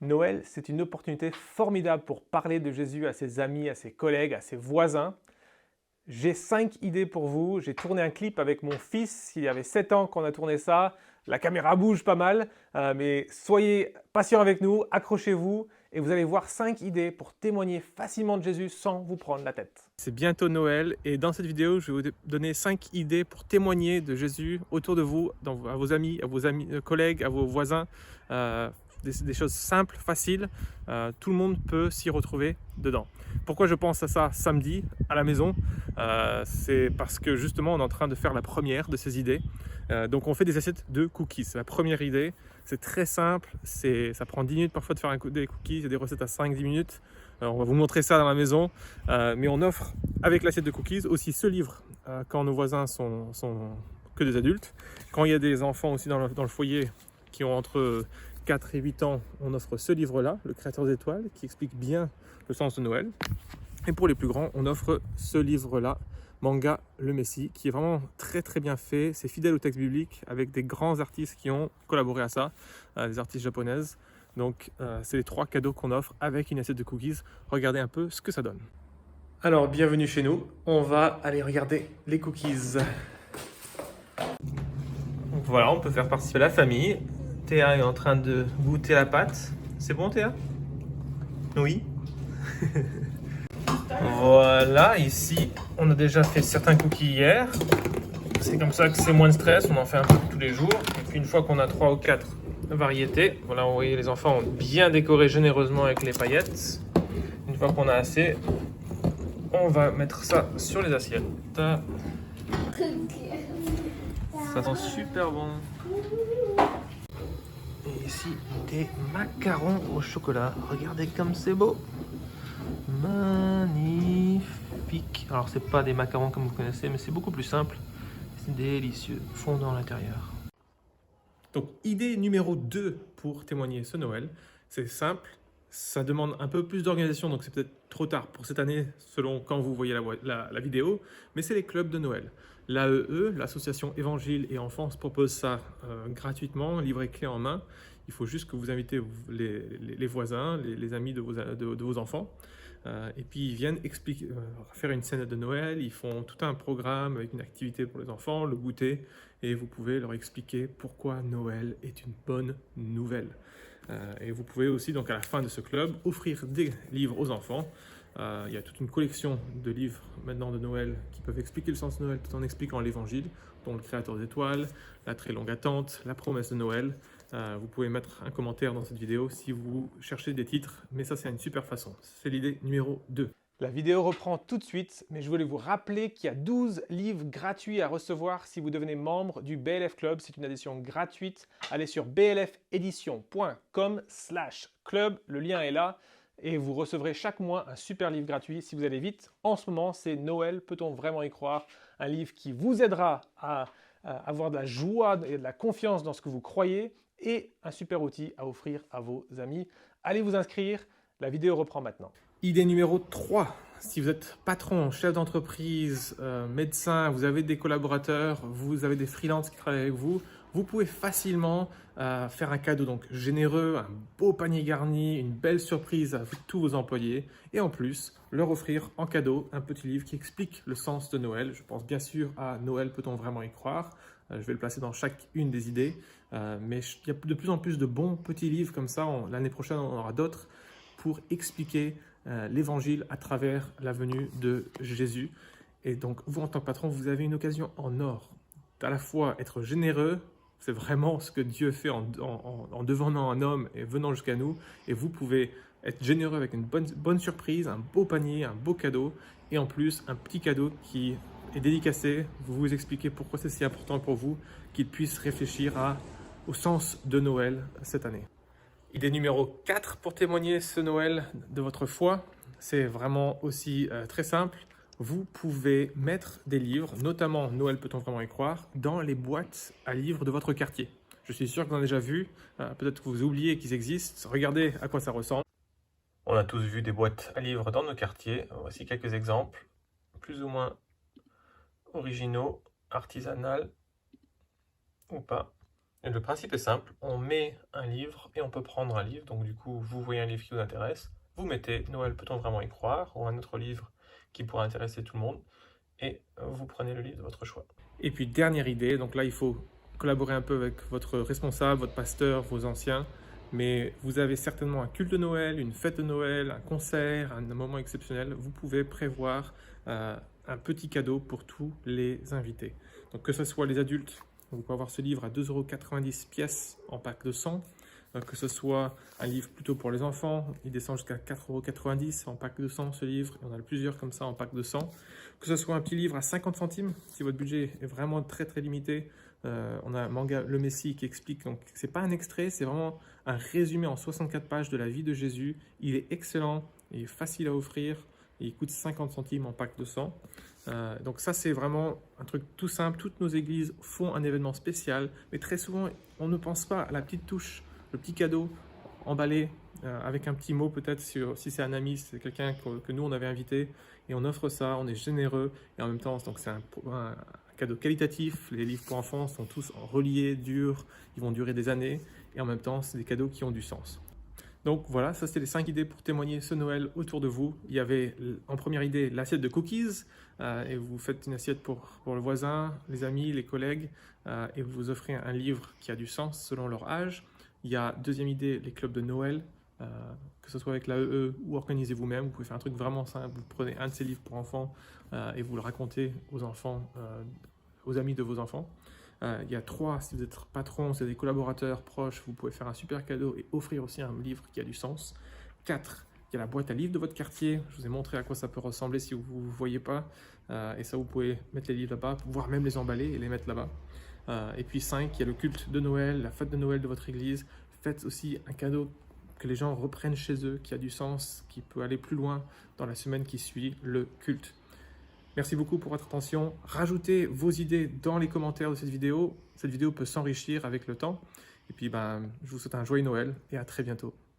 Noël, c'est une opportunité formidable pour parler de Jésus à ses amis, à ses collègues, à ses voisins. J'ai 5 idées pour vous. J'ai tourné un clip avec mon fils. Il y avait 7 ans qu'on a tourné ça. La caméra bouge pas mal, mais soyez patients avec nous, accrochez-vous et vous allez voir 5 idées pour témoigner facilement de Jésus sans vous prendre la tête. C'est bientôt Noël et dans cette vidéo, je vais vous donner 5 idées pour témoigner de Jésus autour de vous, à vos amis, collègues, à vos voisins. Des choses simples, faciles, tout le monde peut s'y retrouver dedans. Pourquoi je pense à ça samedi à la maison? C'est parce que justement on est en train de faire la première de ces idées. Donc on fait des assiettes de cookies. C'est la première idée, c'est très simple, ça prend 10 minutes parfois de faire des cookies, il y a des recettes à 5-10 minutes. On va vous montrer ça dans la maison, mais on offre avec l'assiette de cookies aussi ce livre quand nos voisins sont que des adultes. Quand il y a des enfants aussi dans le foyer qui ont entre 4 et 8 ans, on offre ce livre-là, Le Créateur des Étoiles, qui explique bien le sens de Noël. Et pour les plus grands, on offre ce livre-là, Manga le Messie, qui est vraiment très très bien fait. C'est fidèle au texte biblique avec des grands artistes qui ont collaboré à ça, des artistes japonaises. Donc c'est les 3 cadeaux qu'on offre avec une assiette de cookies. Regardez un peu ce que ça donne. Alors bienvenue chez nous, on va aller regarder les cookies. Donc voilà, on peut faire participer la famille. Théa est en train de goûter la pâte. C'est bon Théa? Oui. Voilà, ici on a déjà fait certains cookies hier. C'est comme ça que c'est moins de stress, on en fait un peu tous les jours. Et puis une fois qu'on a 3 ou 4 variétés, voilà, vous voyez les enfants ont bien décoré généreusement avec les paillettes. Une fois qu'on a assez, on va mettre ça sur les assiettes. Ça sent super bon. Et ici des macarons au chocolat. Regardez comme c'est beau. Magnifique. Alors c'est pas des macarons comme vous connaissez, mais c'est beaucoup plus simple. C'est délicieux, fondant à l'intérieur. Donc idée numéro 2 pour témoigner ce Noël, c'est simple, ça demande un peu plus d'organisation, donc c'est peut-être trop tard pour cette année selon quand vous voyez la vidéo, mais c'est les clubs de Noël. L'AEE, l'Association Évangile et Enfance, propose ça gratuitement, livret clé en main. Il faut juste que vous invitez les voisins, les amis de vos enfants. Et puis ils viennent faire une scène de Noël, ils font tout un programme avec une activité pour les enfants, le goûter, et vous pouvez leur expliquer pourquoi Noël est une bonne nouvelle. Et vous pouvez aussi, donc à la fin de ce club, offrir des livres aux enfants. Il y a toute une collection de livres maintenant de Noël qui peuvent expliquer le sens de Noël tout en expliquant l'évangile, dont le Créateur des Étoiles, la très longue attente, la promesse de Noël. Vous pouvez mettre un commentaire dans cette vidéo si vous cherchez des titres, mais ça c'est une super façon. C'est l'idée numéro 2. La vidéo reprend tout de suite, mais je voulais vous rappeler qu'il y a 12 livres gratuits à recevoir si vous devenez membre du BLF Club. C'est une adhésion gratuite. Allez sur blfedition.com/club, le lien est là, et vous recevrez chaque mois un super livre gratuit si vous allez vite. En ce moment, c'est Noël, peut-on vraiment y croire? Un livre qui vous aidera à avoir de la joie et de la confiance dans ce que vous croyez, et un super outil à offrir à vos amis. Allez vous inscrire, la vidéo reprend maintenant. Idée numéro 3, si vous êtes patron, chef d'entreprise, médecin, vous avez des collaborateurs, vous avez des freelances qui travaillent avec vous, vous pouvez facilement faire un cadeau donc généreux, un beau panier garni, une belle surprise à tous vos employés, et en plus leur offrir en cadeau un petit livre qui explique le sens de Noël. Je pense bien sûr à Noël, peut-on vraiment y croire? Je vais le placer dans chacune des idées, mais il y a de plus en plus de bons petits livres comme ça. L'année prochaine, on en aura d'autres pour expliquer l'évangile à travers la venue de Jésus. Et donc, vous, en tant que patron, vous avez une occasion en or d'à la fois être généreux, c'est vraiment ce que Dieu fait en devenant un homme et venant jusqu'à nous, et vous pouvez être généreux avec une bonne surprise, un beau panier, un beau cadeau, et en plus, un petit cadeau qui est dédicacé, vous expliquez pourquoi c'est si important pour vous, qu'il puisse réfléchir au sens de Noël cette année. Idée numéro 4 pour témoigner ce Noël de votre foi, c'est vraiment aussi très simple. Vous pouvez mettre des livres, notamment Noël peut-on vraiment y croire, dans les boîtes à livres de votre quartier. Je suis sûr que vous en avez déjà vu, peut-être que vous oubliez qu'ils existent. Regardez à quoi ça ressemble. On a tous vu des boîtes à livres dans nos quartiers. Voici quelques exemples, plus ou moins originaux, artisanales ou pas. Et le principe est simple, on met un livre et on peut prendre un livre. Donc du coup, vous voyez un livre qui vous intéresse, vous mettez Noël, peut-on vraiment y croire, ou un autre livre qui pourra intéresser tout le monde, et vous prenez le livre de votre choix. Et puis dernière idée, donc là il faut collaborer un peu avec votre responsable, votre pasteur, vos anciens, mais vous avez certainement un culte de Noël, une fête de Noël, un concert, un moment exceptionnel, vous pouvez prévoir un petit cadeau pour tous les invités. Donc que ce soit les adultes, vous pouvez avoir ce livre à 2,90 € pièce en pack de 100, que ce soit un livre plutôt pour les enfants, il descend jusqu'à 4,90 € en pack de 100 ce livre, et on a plusieurs comme ça en pack de 100. Que ce soit un petit livre à 50 centimes, si votre budget est vraiment très très limité, on a un manga Le Messie qui explique, donc c'est pas un extrait, c'est vraiment un résumé en 64 pages de la vie de Jésus. Il est excellent, il est facile à offrir, et il coûte 50 centimes en pack de 100. Donc ça c'est vraiment un truc tout simple, toutes nos églises font un événement spécial, mais très souvent on ne pense pas à la petite touche, le petit cadeau emballé avec un petit mot peut-être si c'est un ami, si c'est quelqu'un que nous on avait invité, et on offre ça, on est généreux, et en même temps donc c'est un cadeau qualitatif. Les livres pour enfants sont tous reliés, durs, ils vont durer des années, et en même temps c'est des cadeaux qui ont du sens. Donc voilà, ça c'était les 5 idées pour témoigner ce Noël autour de vous. Il y avait en première idée l'assiette de cookies, et vous faites une assiette pour le voisin, les amis, les collègues, et vous offrez un livre qui a du sens selon leur âge. Il y a deuxième idée, les clubs de Noël, que ce soit avec l'AEE ou organisez vous-même. Vous pouvez faire un truc vraiment simple, vous prenez un de ces livres pour enfants et vous le racontez aux enfants, aux amis de vos enfants. Il y a 3, si vous êtes patron, si vous êtes des collaborateurs proches, vous pouvez faire un super cadeau et offrir aussi un livre qui a du sens. 4, il y a la boîte à livres de votre quartier. Je vous ai montré à quoi ça peut ressembler si vous ne voyez pas. Et ça, vous pouvez mettre les livres là-bas, voire même les emballer et les mettre là-bas. Et puis 5, il y a le culte de Noël, la fête de Noël de votre église. Faites aussi un cadeau que les gens reprennent chez eux, qui a du sens, qui peut aller plus loin dans la semaine qui suit le culte. Merci beaucoup pour votre attention. Rajoutez vos idées dans les commentaires de cette vidéo. Cette vidéo peut s'enrichir avec le temps. Et puis, je vous souhaite un joyeux Noël et à très bientôt.